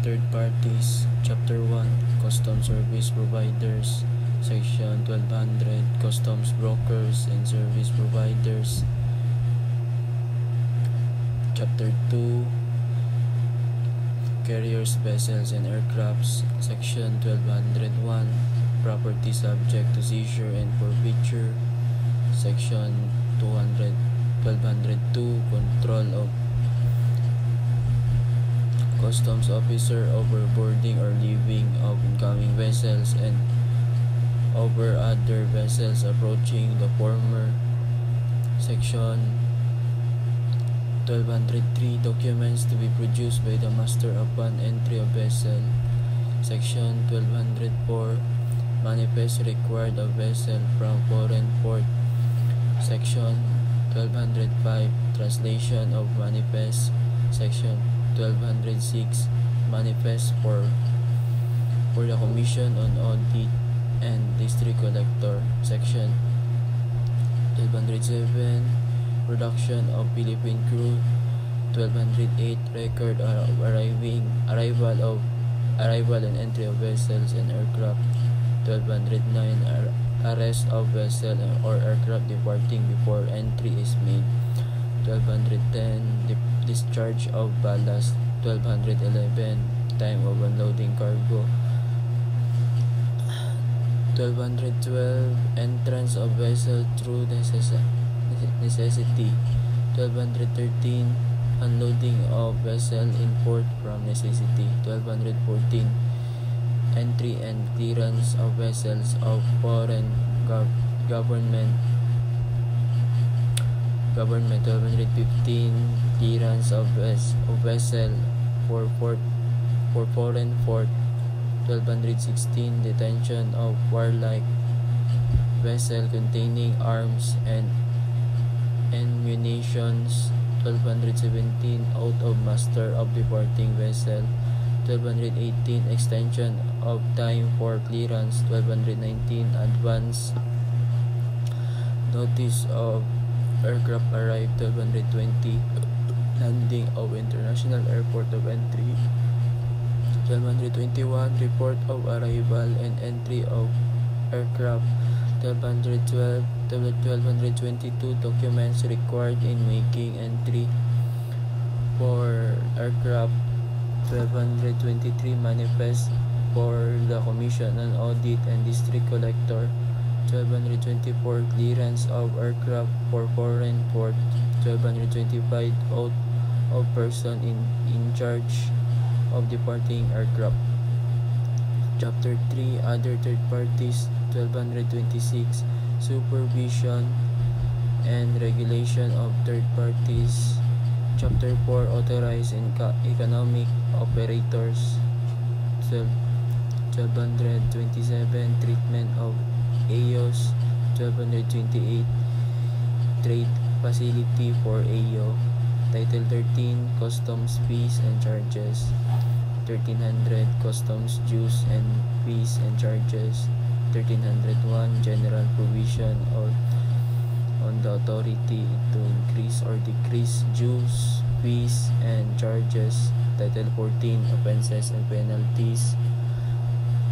Third parties. Chapter 1, Customs Service Providers. Section 1200, Customs Brokers and Service Providers. Chapter 2, Carriers, Vessels, and Aircrafts. Section 1201, Property subject to seizure and forfeiture. Section 1202, Control of Customs Officer over boarding or leaving of incoming vessels and over other vessels approaching the former. Section 1203, Documents to be produced by the master upon entry of vessel. Section 1204, Manifest required of vessel from foreign port. Section 1205, Translation of manifest. Section 1206, Manifest for the Commission on Audit and District Collector. Section 1207, Production of Philippine crew. 1208, Record of arrival and entry of vessels and aircraft. 1209, Arrest of vessel or aircraft departing before entry is made. 1210, Discharge of ballast. 1211, Time of unloading cargo. 1212, Entrance of vessel through necessity. 1213, Unloading of vessel in port from necessity. 1214, Entry and clearance of vessels of foreign government. 1215, Clearance of vessel for foreign port. 1216, Detention of warlike vessel containing arms and munitions. 1217, Oath of master of departing vessel. 1218, Extension of time for clearance. 1219, Advance notice of aircraft arrived. 1220, Landing of international airport of entry. 1221, Report of arrival and entry of aircraft. 1212, 1222, Documents required in making entry for aircraft. 1223, Manifest for the Commission on Audit and District Collector. 1224, Clearance of aircraft for foreign port. 1225, Oath of person in charge of departing aircraft. Chapter 3, Other third parties. 1226, Supervision and regulation of third parties. Chapter 4, Authorized and economic operators. 1227, Treatment of AOs. 1228, Trade facility for AO. Title 13, Customs fees and charges. 1300, Customs dues and fees and charges. 1301, General provision on the authority to increase or decrease dues, fees, and charges. Title 14, Offenses and penalties.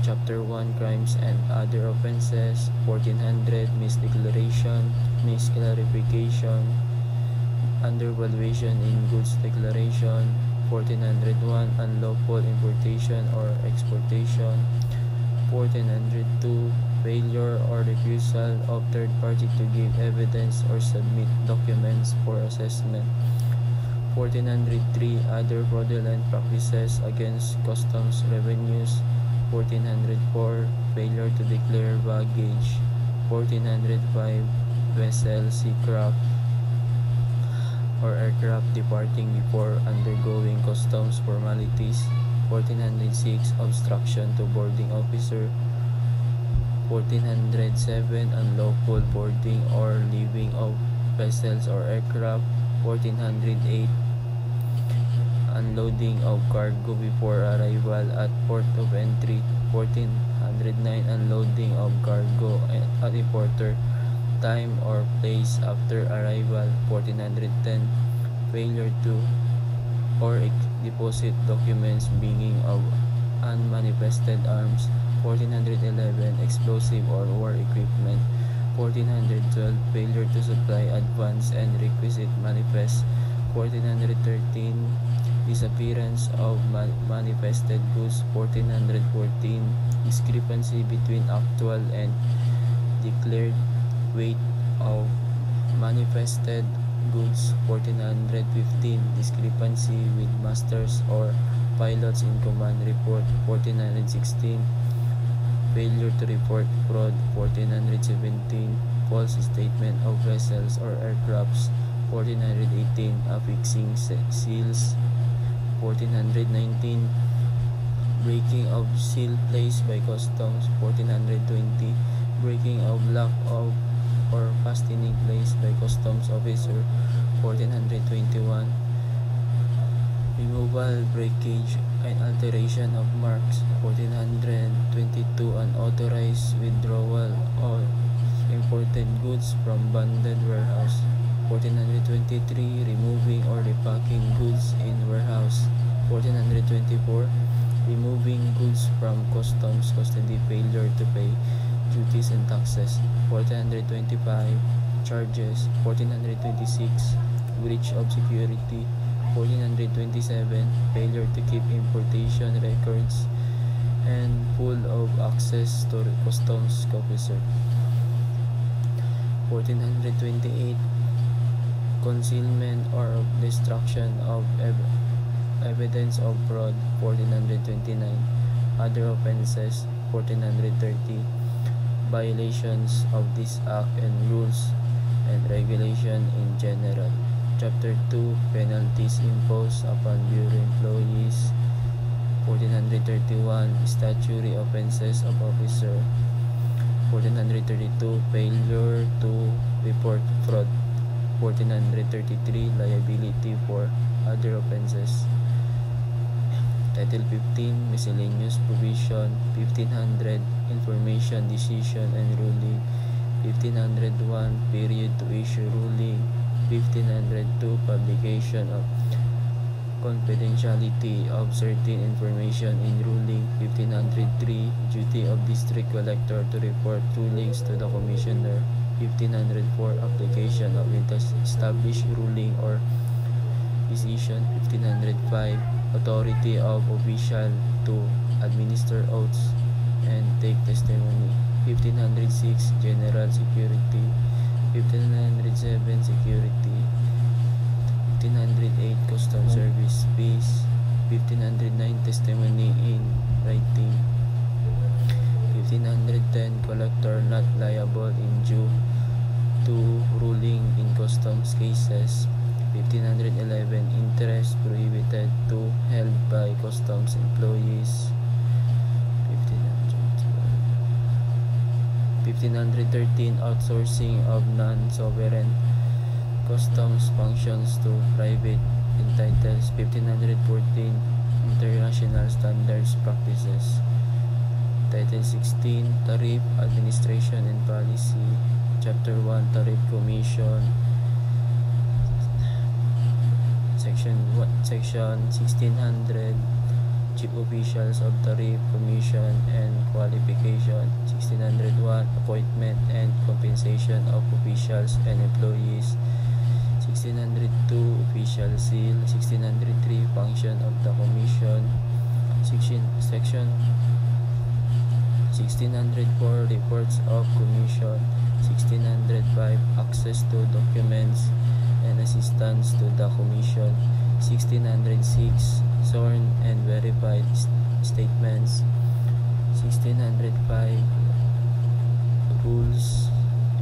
Chapter 1, Crimes and other offenses. 1400, Misdeclaration, misclarification, undervaluation in goods declaration. 1401, Unlawful importation or exportation. 1402, Failure or refusal of third party to give evidence or submit documents for assessment. 1403, Other fraudulent practices against customs revenues. 1404, Failure to declare baggage. 1405, Vessel, seacraft, or aircraft departing before undergoing customs formalities. 1406, Obstruction to boarding officer. 1407, Unlawful boarding or leaving of vessels or aircraft. 1408, Unloading of cargo before arrival at port of entry. 1409, Unloading of cargo at importer time or place after arrival. 1410, Failure to or deposit documents being of unmanifested arms. 1411 explosive or war equipment. 1412 failure to supply advance and requisite manifest. 1413 disappearance of manifested goods. 1414 discrepancy between actual and declared weight of manifested goods. 1415 discrepancy with masters or pilots in command report. 1416 failure to report fraud. 1417 false statement of vessels or aircrafts. 1418 affixing seals. 1419 breaking of seal placed by customs. 1420 breaking of lock of or fastening placed by customs officer. 1421 removal, breakage, and alteration of marks. 1422 unauthorized withdrawal of imported goods from bonded warehouse. 1423 removing or repacking goods in warehouse. 1424 removing goods from customs custody, failure to pay duties and taxes. 1425 charges. 1426 breach of security. 1427 failure to keep importation records and full of access to customs officer. 1428 concealment or destruction of evidence of fraud. 1429 other offenses. 1430 violations of this act and rules and regulation in general. Chapter 2 penalties imposed upon bureau employees. 1431 statutory offenses of officer. 1432 failure to report fraud. 1433 liability for other offenses. Title 15 miscellaneous provision. 1500 information, decision and ruling. 1501 period to issue ruling. 1502 publication of confidentiality of certain information in ruling. 1503 duty of district collector to report rulings to the commissioner. 1504 application of established ruling or decision. 1505 authority of official to administer oaths and take testimony. 1506 general security. 1507 security. 1508 custom service fees. 1509 testimony in writing. 1510 collector not liable in due to ruling in customs cases. 1511 interest prohibited to held by customs employees. 1513 outsourcing of non-sovereign customs functions to private entities. 1514 international standards practices. Title 16 Tariff Administration and Policy. Chapter 1 Tariff Commission. Section 1600 Chief Officials of Tariff Commission and Qualification. 1601 Appointment and Compensation of Officials and Employees. 1602 Official Seal. 1603 Function of the Commission. Section 1604 Reports of Commission. 1605 Access to documents and assistance to the Commission. 1606 Sworn and verified statements. 1605 Rules,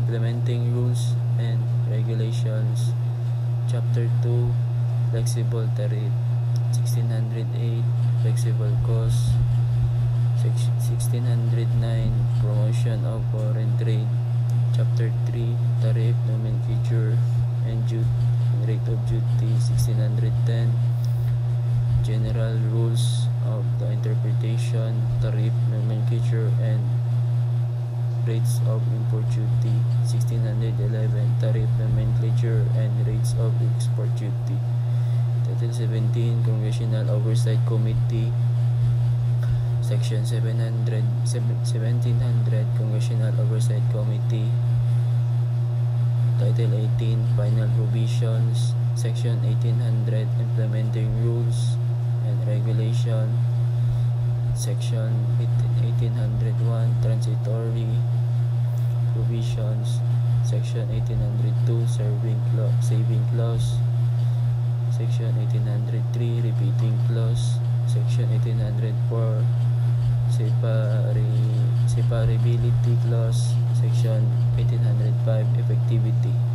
implementing rules and regulations. Chapter 2 Flexible tariff. 1608 Flexible cost. 1609 Promotion of foreign trade. Chapter 3 Tariff nomenclature and rate of duty. 1610 General rules of the interpretation, tariff nomenclature and rates of import duty. 1611 Tariff nomenclature and rates of export duty. Title Article 17, Congressional Oversight Committee. Section 1700, Congressional Oversight Committee. Title 18, Final Provisions. Section 1800, Implementing Rules and Regulation. Section 1801, Transitory Provisions. Section 1802, Saving Clause. Section 1803, Repeating Clause. Section 1804, Separability Clause. Section 1805, Effectivity.